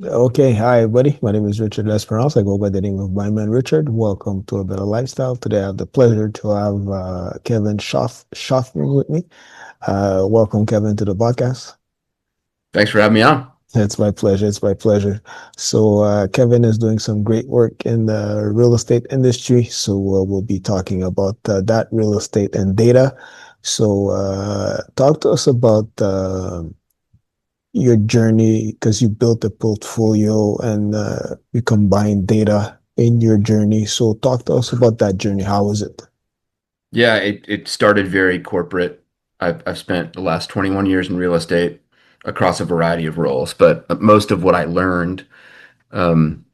Okay, hi everybody. My name is Richard.lesperance. I go by the name of my man Richard. Welcome to a better lifestyle. Today I have the pleasure to have Kevin Schaffman with me. Welcome, Kevin, to the podcast. Thanks for having me on. It's my pleasure. It's my pleasure. So Kevin is doing some great work in the real estate industry. So we'll be talking about that real estate and data. So talk to us about your journey because you built a portfolio and you combine data in your journey. So talk to us about that journey. How was it? Yeah, it started very corporate. I've spent the last 21 years in real estate across a variety of roles, but most of what I learned um,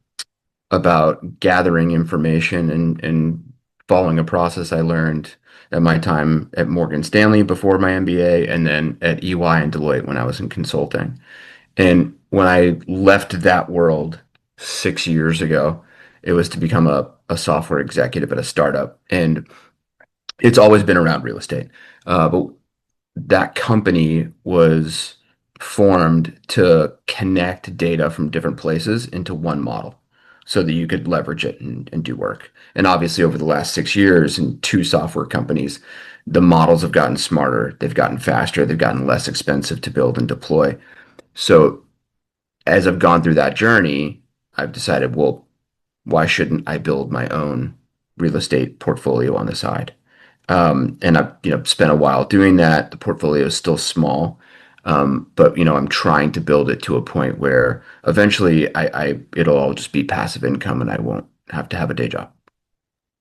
about gathering information and following a process I learned at my time at Morgan Stanley before my MBA, and then at EY and Deloitte when I was in consulting. And when I left that world 6 years ago, it was to become a software executive at a startup. And it's always been around real estate. But that company was formed to connect data from different places into one model so that you could leverage it and do work. And obviously, over the last 6 years in two software companies, the models have gotten smarter, they've gotten faster, they've gotten less expensive to build and deploy. So, as I've gone through that journey, I've decided, well, why shouldn't I build my own real estate portfolio on the side? And I've spent a while doing that. The portfolio is still small, but I'm trying to build it to a point where eventually it'll all just be passive income, and I won't have to have a day job.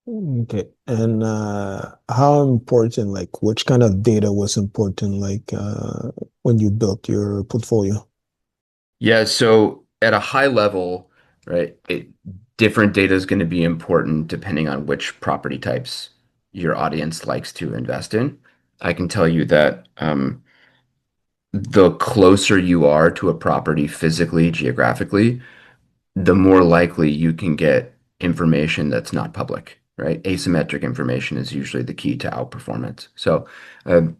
Okay. And how important, like which kind of data was important, like when you built your portfolio? Yeah, so at a high level, right, different data is going to be important depending on which property types your audience likes to invest in. I can tell you that the closer you are to a property physically, geographically, the more likely you can get information that's not public, right? Asymmetric information is usually the key to outperformance. So, um,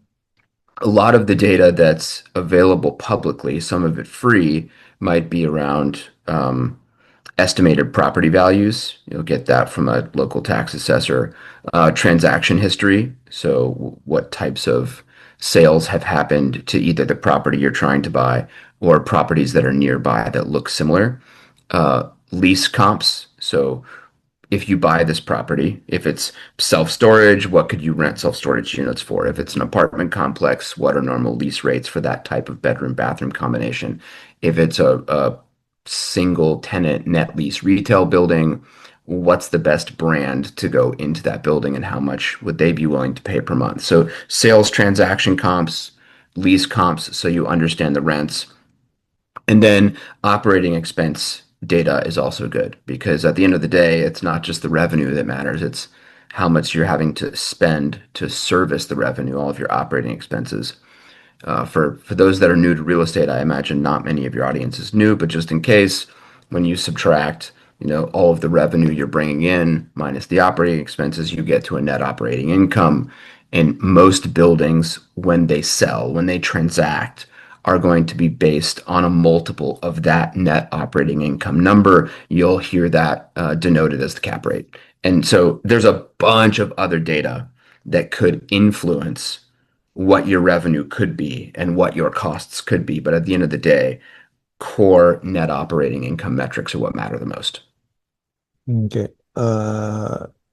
a lot of the data that's available publicly, some of it free, might be around estimated property values. You'll get that from a local tax assessor. Transaction history. So, what types of sales have happened to either the property you're trying to buy or properties that are nearby that look similar. Lease comps. So, if you buy this property, if it's self-storage, what could you rent self-storage units for? If it's an apartment complex, what are normal lease rates for that type of bedroom bathroom combination? If it's a single tenant net lease retail building, what's the best brand to go into that building and how much would they be willing to pay per month? So sales transaction comps, lease comps, so you understand the rents. And then operating expense data is also good because at the end of the day, it's not just the revenue that matters, it's how much you're having to spend to service the revenue, all of your operating expenses. For those that are new to real estate, I imagine not many of your audience is new, but just in case, when you subtract, all of the revenue you're bringing in minus the operating expenses, you get to a net operating income. And most buildings, when they sell, when they transact, are going to be based on a multiple of that net operating income number. You'll hear that denoted as the cap rate. And so there's a bunch of other data that could influence what your revenue could be and what your costs could be. But at the end of the day, core net operating income metrics are what matter the most. Okay.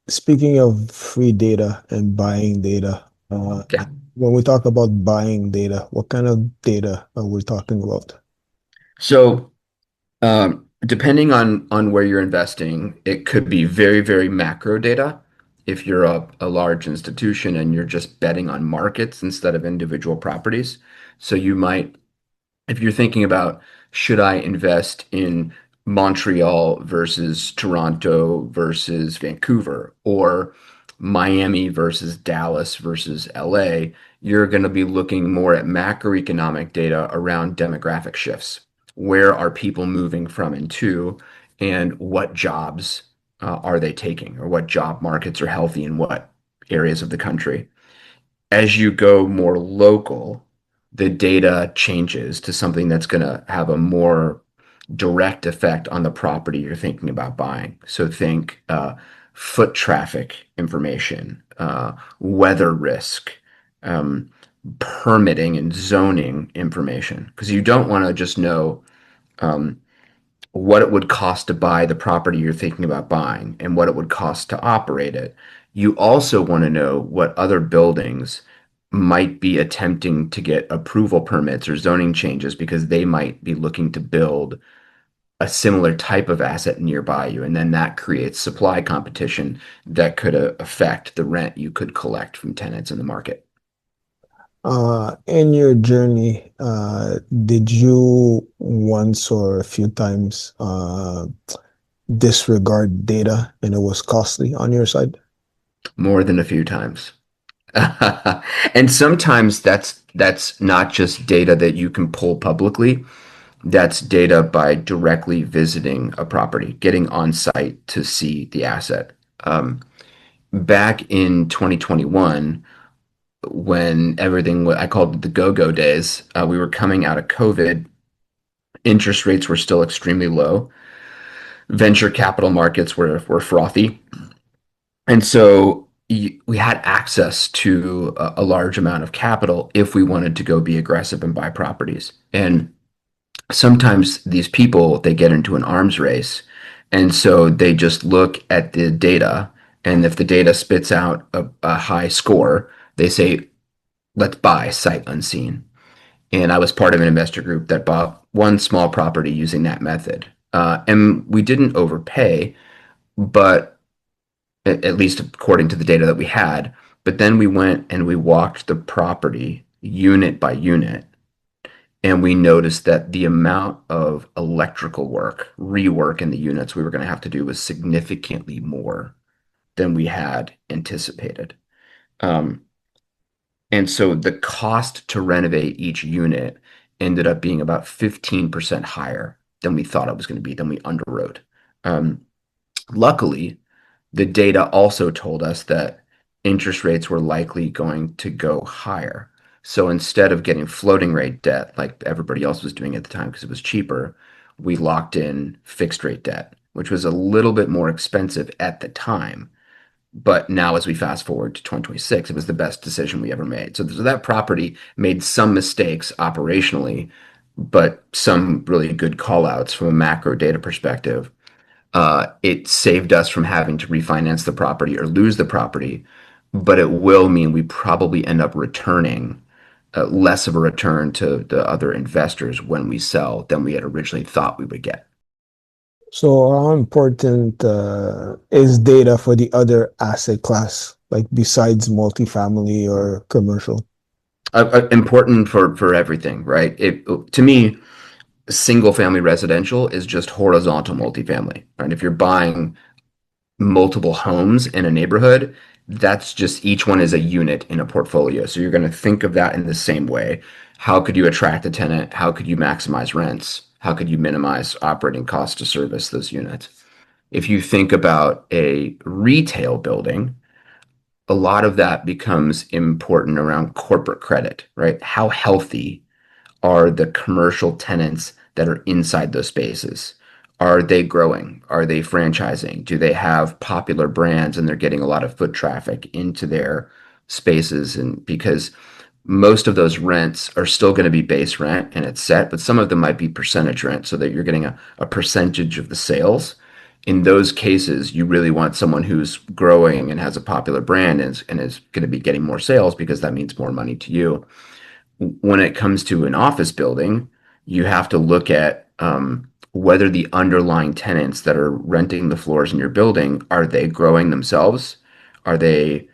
Speaking of free data and buying data, Yeah. when we talk about buying data, what kind of data are we talking about? So depending on where you're investing, it could be very, very macro data. If you're a large institution and you're just betting on markets instead of individual properties. So you might, if you're thinking about should I invest in Montreal versus Toronto versus Vancouver or Miami versus Dallas versus LA, you're going to be looking more at macroeconomic data around demographic shifts. Where are people moving from and to, and what jobs are they taking, or what job markets are healthy in what areas of the country? As you go more local, the data changes to something that's going to have a more direct effect on the property you're thinking about buying. So think foot traffic information, weather risk, um, permitting and zoning information, because you don't want to just know um, what it would cost to buy the property you're thinking about buying and what it would cost to operate it. You also want to know what other buildings might be attempting to get approval permits or zoning changes because they might be looking to build a similar type of asset nearby you. And then that creates supply competition that could affect the rent you could collect from tenants in the market. In your journey, did you once or a few times disregard data and it was costly on your side? More than a few times. And sometimes that's not just data that you can pull publicly. That's data by directly visiting a property, getting on site to see the asset. Back in 2021, when I called it the go-go days, we were coming out of COVID. Interest rates were still extremely low. Venture capital markets were frothy. And so we had access to a large amount of capital if we wanted to go be aggressive and buy properties. And sometimes these people, they get into an arms race. And so they just look at the data. And if the data spits out a high score, they say, let's buy sight unseen. And I was part of an investor group that bought one small property using that method. And we didn't overpay, but at least according to the data that we had. But then we went and we walked the property unit by unit, and we noticed that the amount of electrical work, rework in the units we were going to have to do was significantly more than we had anticipated. Um, and so the cost to renovate each unit ended up being about 15% higher than we thought it was going to be, than we underwrote. Um, Luckily, the data also told us that interest rates were likely going to go higher. So instead of getting floating rate debt like everybody else was doing at the time because it was cheaper, we locked in fixed rate debt, which was a little bit more expensive at the time. But now, as we fast forward to 2026, it was the best decision we ever made. So that property made some mistakes operationally, but some really good call outs from a macro data perspective. It saved us from having to refinance the property or lose the property, but it will mean we probably end up returning less of a return to the other investors when we sell than we had originally thought we would get. So how important is data for the other asset class, like besides multifamily or commercial? Important for everything, right? To me, single family residential is just horizontal multifamily, right? If you're buying multiple homes in a neighborhood, that's just each one is a unit in a portfolio. So you're going to think of that in the same way. How could you attract a tenant? How could you maximize rents? How could you minimize operating costs to service those units? If you think about a retail building, a lot of that becomes important around corporate credit, right? How healthy are the commercial tenants that are inside those spaces? Are they growing? Are they franchising? Do they have popular brands and they're getting a lot of foot traffic into their spaces? And because most of those rents are still going to be base rent and it's set, but some of them might be percentage rent so that you're getting a percentage of the sales. In those cases, you really want someone who's growing and has a popular brand and is going to be getting more sales because that means more money to you. When it comes to an office building, you have to look at whether the underlying tenants that are renting the floors in your building, are they growing themselves? Are they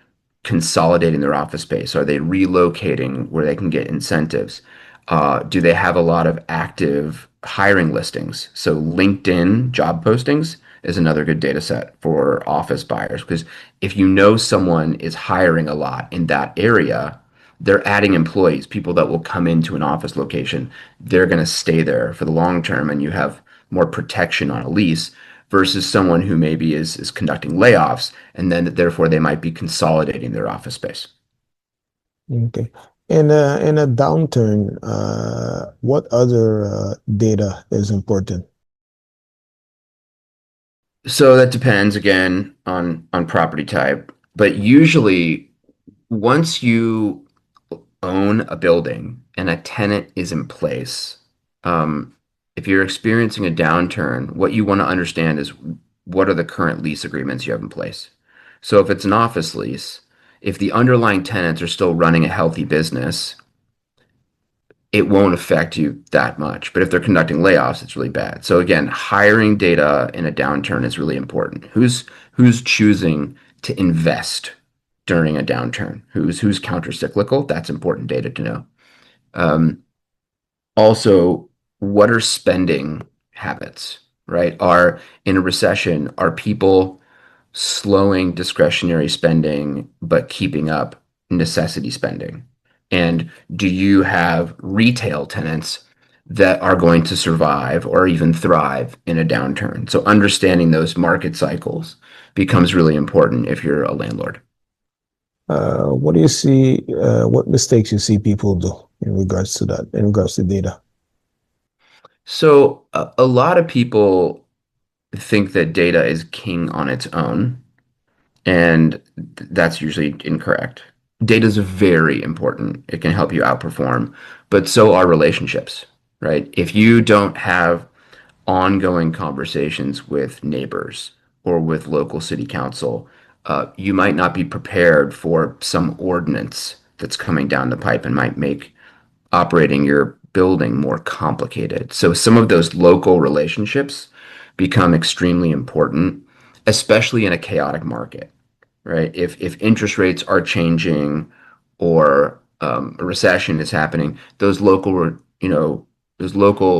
consolidating their office space? Are they relocating where they can get incentives? Do they have a lot of active hiring listings? So LinkedIn job postings is another good data set for office buyers because if you know someone is hiring a lot in that area, they're adding employees, people that will come into an office location. They're going to stay there for the long term, and you have more protection on a lease versus someone who maybe is conducting layoffs, and then therefore they might be consolidating their office space. Okay. In a downturn, what other data is important? So that depends again on property type, but usually once you own a building and a tenant is in place, um, if you're experiencing a downturn, what you want to understand is what are the current lease agreements you have in place. So if it's an office lease, if the underlying tenants are still running a healthy business, it won't affect you that much. But if they're conducting layoffs, it's really bad. So again, hiring data in a downturn is really important. Who's choosing to invest during a downturn? Who's countercyclical? That's important data to know. Um, Also, what are spending habits, right? Are in a recession, are people slowing discretionary spending but keeping up necessity spending? And do you have retail tenants that are going to survive or even thrive in a downturn? So understanding those market cycles becomes really important if you're a landlord. What do you see, what mistakes you see people do in regards to that, in regards to data? So a lot of people think that data is king on its own, and that's usually incorrect. Data is very important. It can help you outperform, but so are relationships, right? If you don't have ongoing conversations with neighbors or with local city council, you might not be prepared for some ordinance that's coming down the pipe and might make operating your building more complicated. So some of those local relationships become extremely important, especially in a chaotic market, right? If interest rates are changing or a recession is happening, those local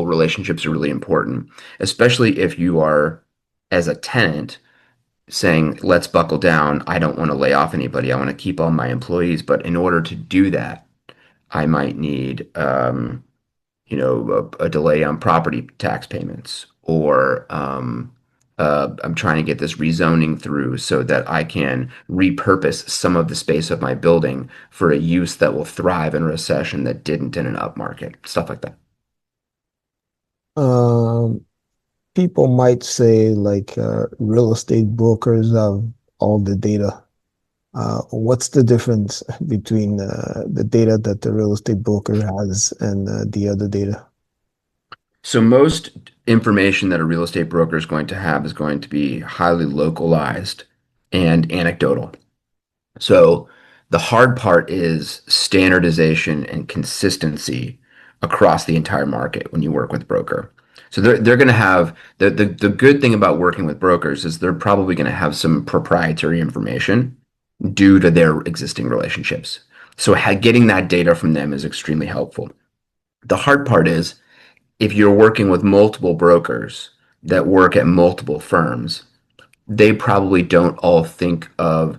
relationships are really important, especially if you are as a tenant saying, let's buckle down. I don't want to lay off anybody. I want to keep all my employees. But in order to do that, I might need a delay on property tax payments, or I'm trying to get this rezoning through so that I can repurpose some of the space of my building for a use that will thrive in a recession that didn't in an upmarket, stuff like that. Um, People might say like real estate brokers have all the data. What's the difference between the data that the real estate broker has and the other data? So most information that a real estate broker is going to have is going to be highly localized and anecdotal. So the hard part is standardization and consistency across the entire market when you work with a broker. So they're going to have the good thing about working with brokers is they're probably going to have some proprietary information due to their existing relationships. So getting that data from them is extremely helpful. The hard part is if you're working with multiple brokers that work at multiple firms, they probably don't all think of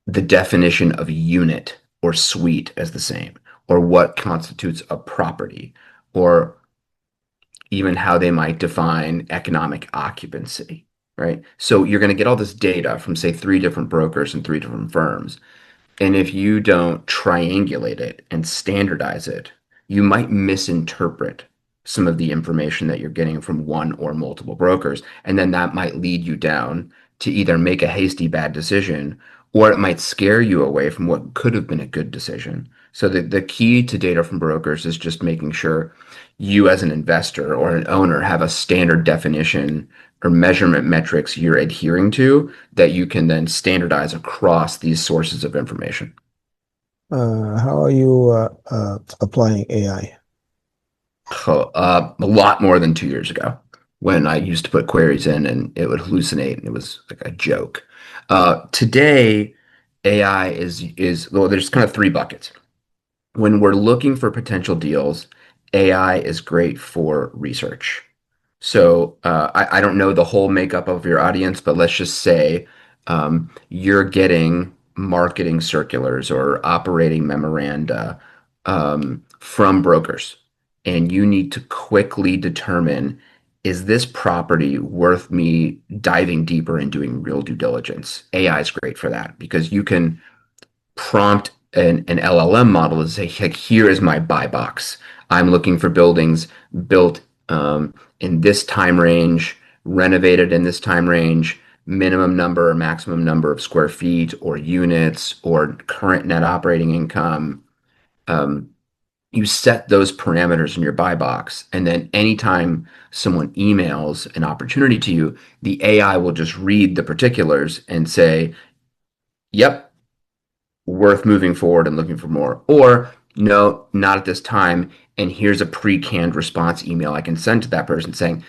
the definition of unit or suite as the same, or what constitutes a property, or even how they might define economic occupancy, right? So you're going to get all this data from, say, three different brokers and three different firms. And if you don't triangulate it and standardize it, you might misinterpret some of the information that you're getting from one or multiple brokers. And then that might lead you down to either make a hasty bad decision or it might scare you away from what could have been a good decision. So the key to data from brokers is just making sure you as an investor or an owner have a standard definition or measurement metrics you're adhering to that you can then standardize across these sources of information. How are you applying AI? A lot more than 2 years ago when I used to put queries in and it would hallucinate and it was like a joke. Today, AI is well, there's kind of three buckets. When we're looking for potential deals, AI is great for research. So I don't know the whole makeup of your audience, but let's just say you're getting marketing circulars or operating memoranda from brokers, and you need to quickly determine, is this property worth me diving deeper and doing real due diligence? AI is great for that because you can prompt an LLM model to say, like, here is my buy box. I'm looking for buildings built in this time range. renovated in this time range, minimum number or maximum number of square feet or units or current net operating income. Um, you set those parameters in your buy box, and then anytime someone emails an opportunity to you, the AI will just read the particulars and say, yep, worth moving forward and looking for more, or no, not at this time, and here's a pre-canned response email I can send to that person saying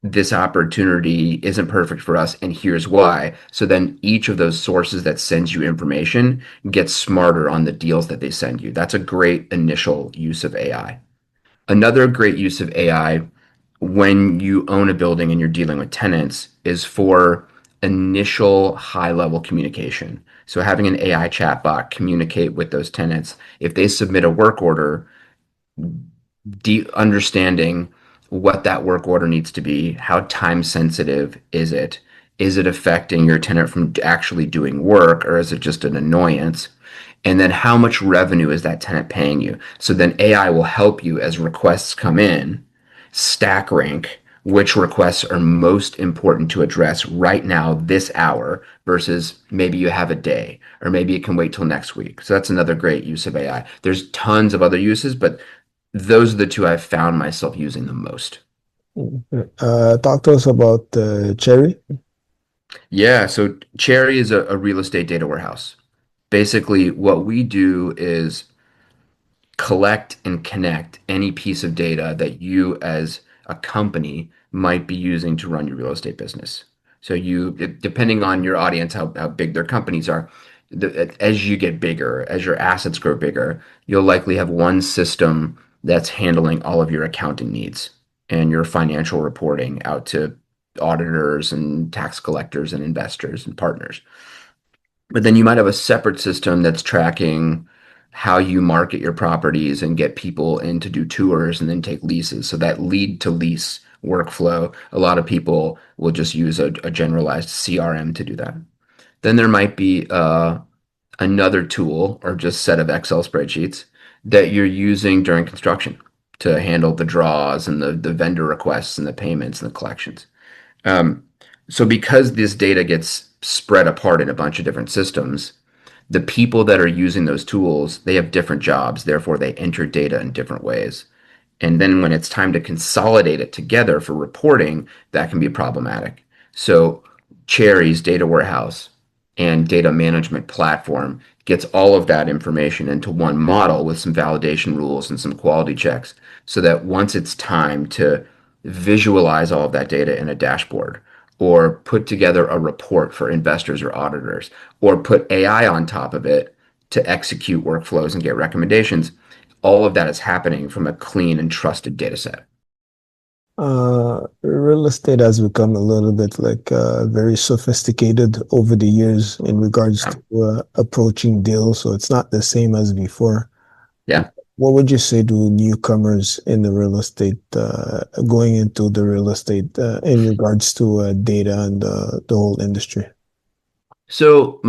this opportunity isn't perfect for us and here's why. So then each of those sources that sends you information gets smarter on the deals that they send you. That's a great initial use of AI. Another great use of AI when you own a building and you're dealing with tenants is for initial high level communication. So having an AI chatbot communicate with those tenants, if they submit a work order, understanding what that work order needs to be, how time sensitive is it affecting your tenant from actually doing work, or is it just an annoyance? And then how much revenue is that tenant paying you? So then AI will help you as requests come in, stack rank which requests are most important to address right now, this hour, versus maybe you have a day, or maybe it can wait till next week. So that's another great use of AI. There's tons of other uses, but those are the two I've found myself using the most. Talk to us about Cherry. Yeah, so Cherry is a real estate data warehouse. Basically, what we do is collect and connect any piece of data that you as a company might be using to run your real estate business. So depending on your audience, how big their companies are, as you get bigger, as your assets grow bigger, you'll likely have one system that's handling all of your accounting needs and your financial reporting out to auditors and tax collectors and investors and partners. But then you might have a separate system that's tracking how you market your properties and get people in to do tours and then take leases. So that lead to lease workflow, a lot of people will just use a generalized CRM to do that. Then there might be another tool or just set of Excel spreadsheets that you're using during construction to handle the draws and the vendor requests and the payments and the collections. Um, so because this data gets spread apart in a bunch of different systems, the people that are using those tools, they have different jobs, therefore they enter data in different ways. And then when it's time to consolidate it together for reporting, that can be problematic. So Cherry's data warehouse and data management platform gets all of that information into one model with some validation rules and some quality checks so that once it's time to visualize all of that data in a dashboard or put together a report for investors or auditors or put AI on top of it to execute workflows and get recommendations, all of that is happening from a clean and trusted data set. Real estate has become a little bit like very sophisticated over the years in regards Yeah. to approaching deals. So it's not the same as before. Yeah. What would you say to newcomers in the real estate, going into the real estate in regards to data and the whole industry? So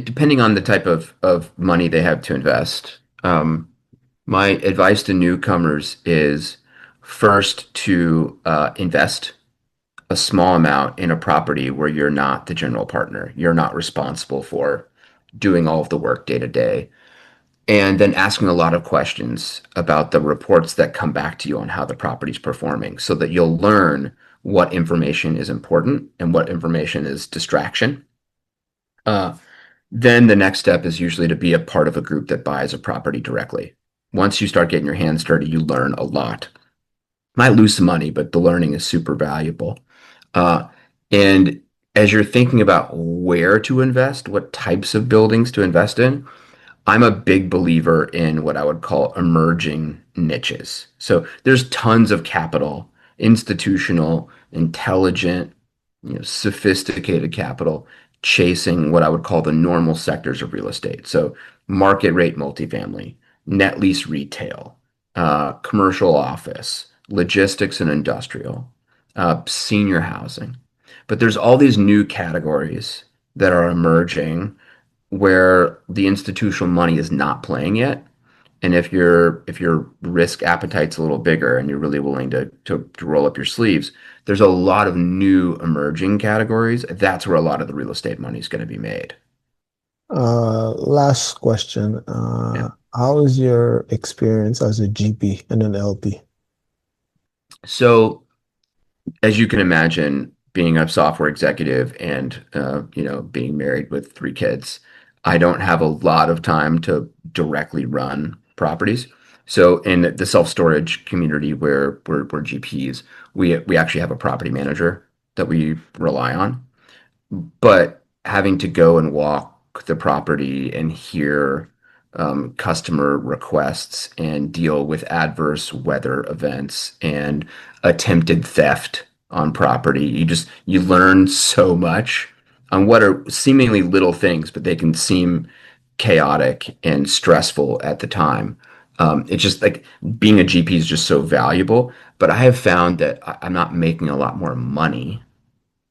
depending on the type of money they have to invest, my advice to newcomers is first to invest a small amount in a property where you're not the general partner. You're not responsible for doing all of the work day to day. And then asking a lot of questions about the reports that come back to you on how the property's performing so that you'll learn what information is important and what information is distraction. Uh, then the next step is usually to be a part of a group that buys a property directly. Once you start getting your hands dirty, you learn a lot. Might lose some money, but the learning is super valuable. Uh, and as you're thinking about where to invest, what types of buildings to invest in, I'm a big believer in what I would call emerging niches. So there's tons of capital, institutional, intelligent, sophisticated capital chasing what I would call the normal sectors of real estate. So market rate multifamily, net lease retail, commercial office, logistics and industrial, senior housing. But there's all these new categories that are emerging where the institutional money is not playing yet. And if your risk appetite's a little bigger and you're really willing to roll up your sleeves, there's a lot of new emerging categories. That's where a lot of the real estate money is going to be made. Last question. Yeah. How is your experience as a GP and an LP? So as you can imagine, being a software executive and being married with three kids, I don't have a lot of time to directly run properties. So in the self-storage community where we're GPs, we actually have a property manager that we rely on. But having to go and walk the property and hear customer requests and deal with adverse weather events and attempted theft on property, you learn so much on what are seemingly little things, but they can seem chaotic and stressful at the time. It's just like being a GP is just so valuable, but I have found that I'm not making a lot more money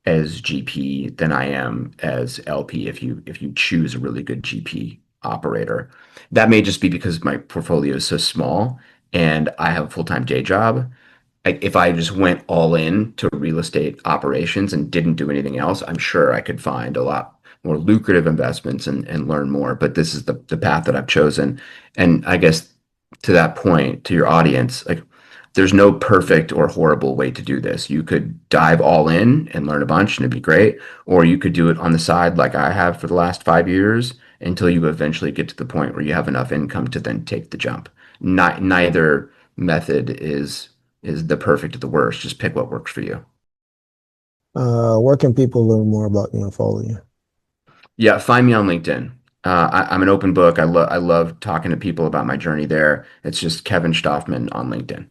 as GP than I am as LP if you choose a really good GP operator. That may just be because my portfolio is so small and I have a full-time day job. Like if I just went all in to real estate operations and didn't do anything else, I'm sure I could find a lot more lucrative investments and learn more. But this is the path that I've chosen. And I guess to that point, to your audience, like there's no perfect or horrible way to do this. You could dive all in and learn a bunch and it'd be great, or you could do it on the side like I have for the last 5 years until you eventually get to the point where you have enough income to then take the jump. Neither method is the perfect or the worst. Just pick what works for you. Where can people learn more about you and follow you? Yeah, find me on LinkedIn. I'm an open book. I love talking to people about my journey there. It's just Kevin Shtofman on LinkedIn.